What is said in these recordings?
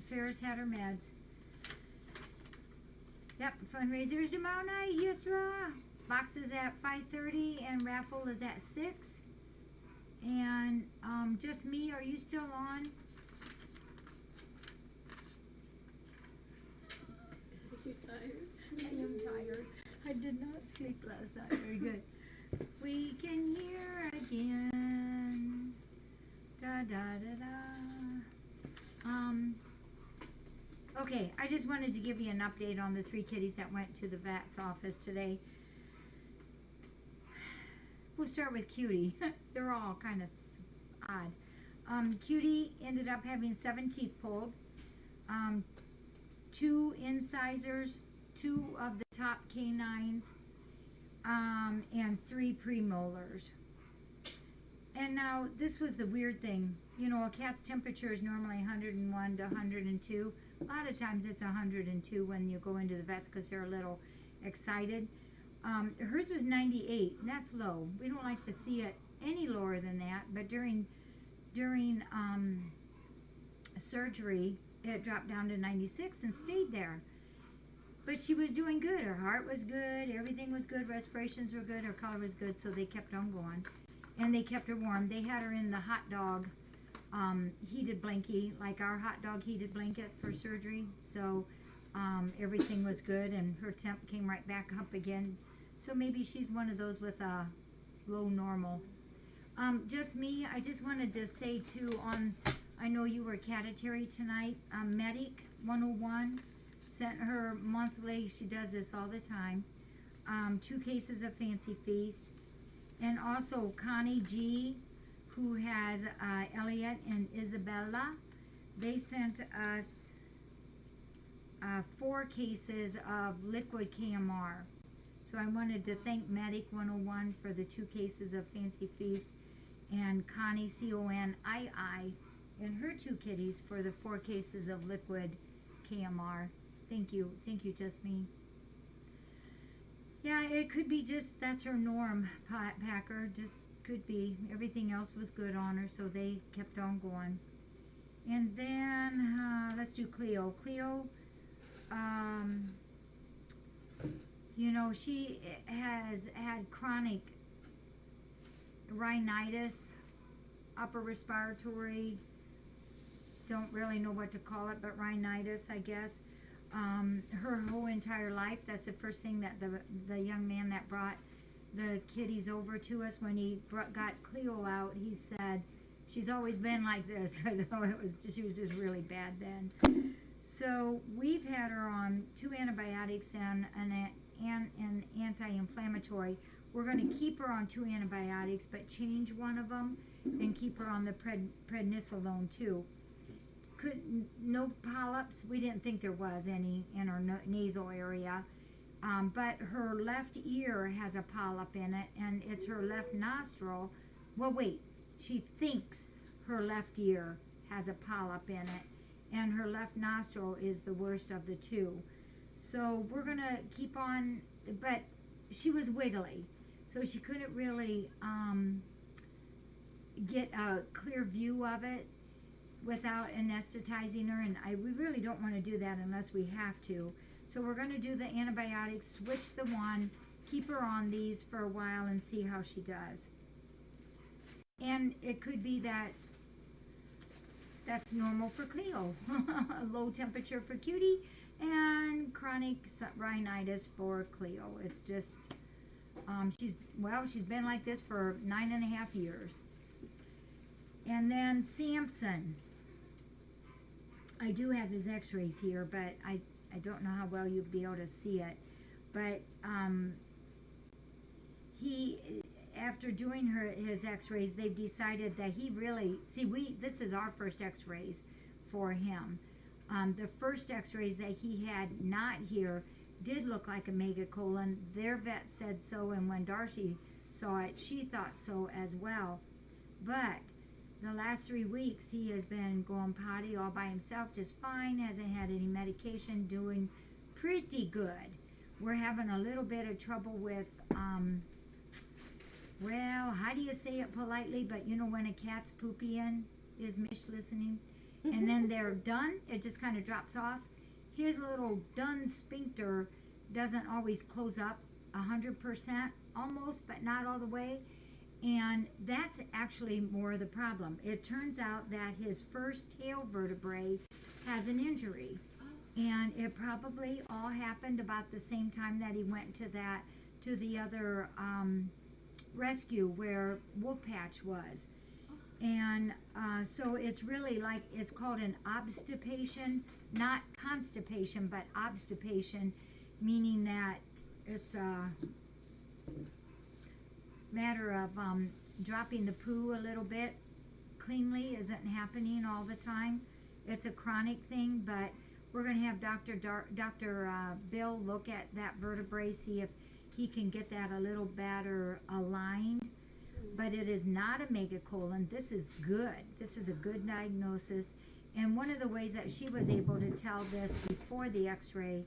Ferris had her meds. Yep, fundraisers tomorrow night, Yusra. Box is at 5:30 and raffle is at 6. And just me, are you still on? Are you tired? I am tired. I did not sleep last night. Very good. We can hear again. Da da da da. Okay, I just wanted to give you an update on the 3 kitties that went to the vet's office today. We'll start with Cutie. They're all kind of odd. Cutie ended up having 7 teeth pulled, 2 incisors, 2 of the top canines, and 3 premolars. And now, this was the weird thing. You know, a cat's temperature is normally 101 to 102. A lot of times it's 102 when you go into the vets because they're a little excited. Hers was 98, and that's low. We don't like to see it any lower than that, but during surgery, it dropped down to 96 and stayed there. But she was doing good. Her heart was good. Everything was good. Respirations were good. Her color was good, so they kept on going. And they kept her warm. They had her in the hot dog heated blankie, like our hot dog heated blanket for surgery. So everything was good, and her temp came right back up again. So maybe she's one of those with a low normal. Just me, I just wanted to say too, I know you were catitary tonight, Medic 101 sent her monthly, she does this all the time, 2 cases of Fancy Feast. And also Connie G, who has Elliot and Isabella, they sent us 4 cases of liquid KMR. So I wanted to thank Medic 101 for the 2 cases of Fancy Feast, and Connie CONII and her 2 kitties for the 4 cases of liquid KMR. Thank you, Jasmine. Yeah, it could be just that's her norm, Packer. Just could be. Everything else was good on her, so they kept on going. And then let's do Cleo. Cleo, you know, she has had chronic rhinitis, upper respiratory. Don't really know what to call it, but rhinitis, I guess. Her whole entire life, that's the first thing that the young man that brought the kitties over to us, when he got Cleo out, he said, she's always been like this. She was just really bad then. So we've had her on 2 antibiotics and an anti-inflammatory. We're going to keep her on 2 antibiotics, but change one of them and keep her on the prednisolone too. No polyps. We didn't think there was any in her nasal area, but her left ear has a polyp in it, and it's her left nostril. Well, wait, she thinks her left ear has a polyp in it, and her left nostril is the worst of the 2. So we're gonna keep on, but she was wiggly, so she couldn't really get a clear view of it without anesthetizing her, and we really don't want to do that unless we have to. So we're going to do the antibiotics, switch the one, keep her on these for a while and see how she does. And it could be that that's normal for Cleo. Low temperature for Cutie and chronic rhinitis for Cleo. It's just she's been like this for 9.5 years. And then Samson, I do have his x-rays here, but I don't know how well you'll be able to see it. But he, after doing his x-rays, they've decided that he really, this is our first x-rays for him. The first x-rays that he had not here did look like a megacolon. Their vet said so, and when Darcy saw it, she thought so as well. But the last 3 weeks, he has been going potty all by himself just fine, hasn't had any medication, doing pretty good. We're having a little bit of trouble with, well, how do you say it politely? But you know when a cat's pooping, is Mish listening? and then they're done. It just kind of drops off. His little done sphincter doesn't always close up 100%, almost, but not all the way. And that's actually more the problem. It turns out that his first tail vertebrae has an injury. And it probably all happened about the same time that he went to the other rescue where Wolfpatch was. And so it's really like, it's called an obstipation, not constipation, but obstipation, meaning that it's a matter of dropping the poo a little bit cleanly isn't happening all the time. It's a chronic thing, but we're going to have Dr. Bill look at that vertebrae, see if he can get that a little better aligned. But it is not a megacolon. This is good. This is a good diagnosis. And one of the ways that she was able to tell this before the x-ray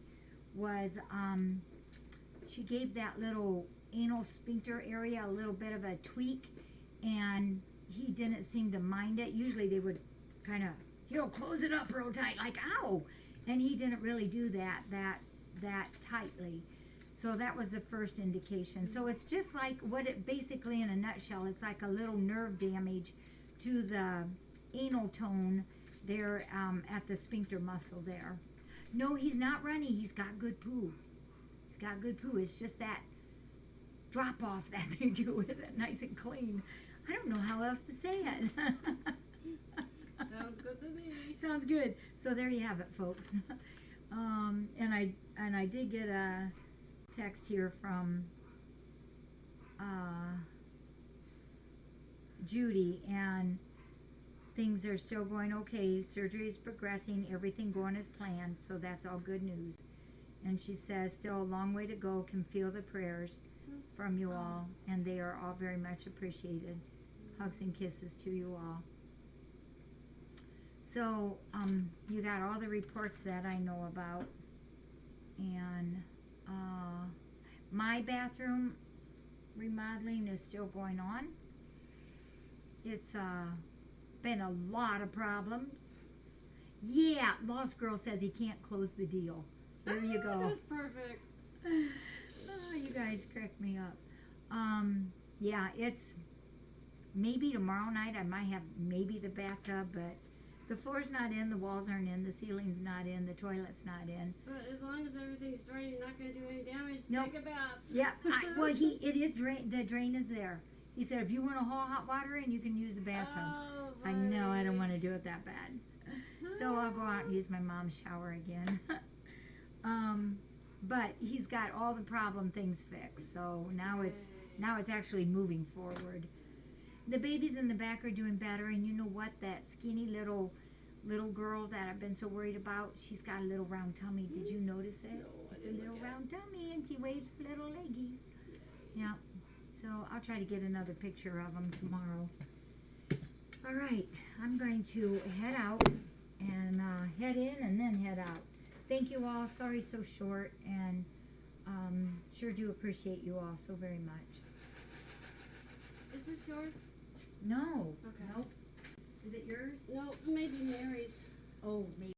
was she gave that little anal sphincter area a little bit of a tweak, and he didn't seem to mind it. Usually they would kind of, close it up real tight, like, ow! And he didn't really do that tightly. So that was the first indication. So it's just like what it basically, in a nutshell, it's like a little nerve damage to the anal tone there at the sphincter muscle there. No, he's not runny. He's got good poo. He's got good poo. It's just that drop off that they do isn't nice and clean. I don't know how else to say it. Sounds good to me. Sounds good. So there you have it, folks. And I did get a text here from Judy, and things are still going okay. Surgery is progressing, everything going as planned, so that's all good news. And she says, still a long way to go, can feel the prayers from you all, and they are all very much appreciated. Hugs and kisses to you all. So, you got all the reports that I know about, and my bathroom remodeling is still going on. It's been a lot of problems. Yeah, Lost Girl says he can't close the deal. There you go. That's perfect. Oh, you guys crack me up. Yeah, it's maybe tomorrow night I might have maybe the bathtub, but the floor's not in, the walls aren't in, the ceiling's not in, the toilet's not in. But as long as everything's dry, you're not going to do any damage. Nope. Take a bath. Yeah, it is drain. The drain is there. He said if you want to haul hot water in, you can use the bathroom. Oh, I know I don't want to do it that bad, so I'll go out and use my mom's shower again. But he's got all the problem things fixed, so now it's actually moving forward. The babies in the back are doing better, and you know what? That skinny little girl that I've been so worried about, she's got a little round tummy. Did you notice it? No, I It's a didn't little look at round tummy, and she waves little leggies. Yeah. So I'll try to get another picture of them tomorrow. All right, I'm going to head out and head in and then head out. Thank you all. Sorry so short, and sure do appreciate you all so very much. Is this yours? No. Okay. Nope. Is it yours? No, maybe Mary's. Oh, maybe.